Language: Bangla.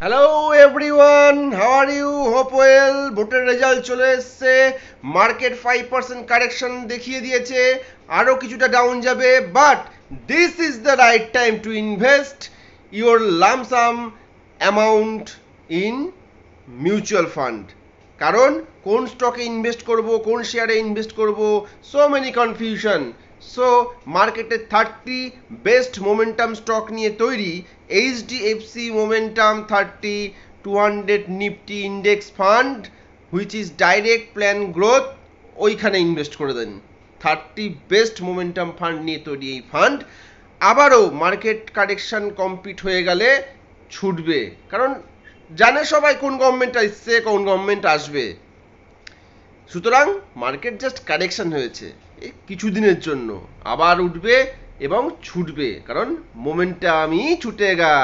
Hello everyone, how are you? Hope well. ভোটের রেজাল্ট চলে এসছে, মার্কেট 5% কারেকশন দেখিয়ে দিয়েছে, আরও কিছুটা ডাউন যাবে, but this is the right time to invest your lump sum amount in mutual fund. কারণ কোন স্টকে ইনভেস্ট করব, কোন শেয়ারে ইনভেস্ট করব, সো মেনি কনফিউশন। সো মার্কেটের 30 বেস্ট মোমেন্টাম স্টক নিয়ে তৈরি HDFC momentum 30 200 Nifty index fund, which is direct plan growth. ওইখানে ইনভেস্ট করে দেন। 30 বেস্ট মোমেন্টাম ফান্ড নিয়ে তৈরি এই ফান্ড আবারও মার্কেট কারেকশন কমপ্লিট হয়ে গেলে ছুটবে, কারণ জানে সবাই কোন গভর্নমেন্ট আসছে, কোন গভর্নমেন্ট আসবে। সুতরাং মার্কেট জাস্ট কারেকশন হয়েছে এই কিছুদিনের জন্য, আবার উঠবে এবং ছুটবে, কারণ মোমেন্টামই ছুটেগা।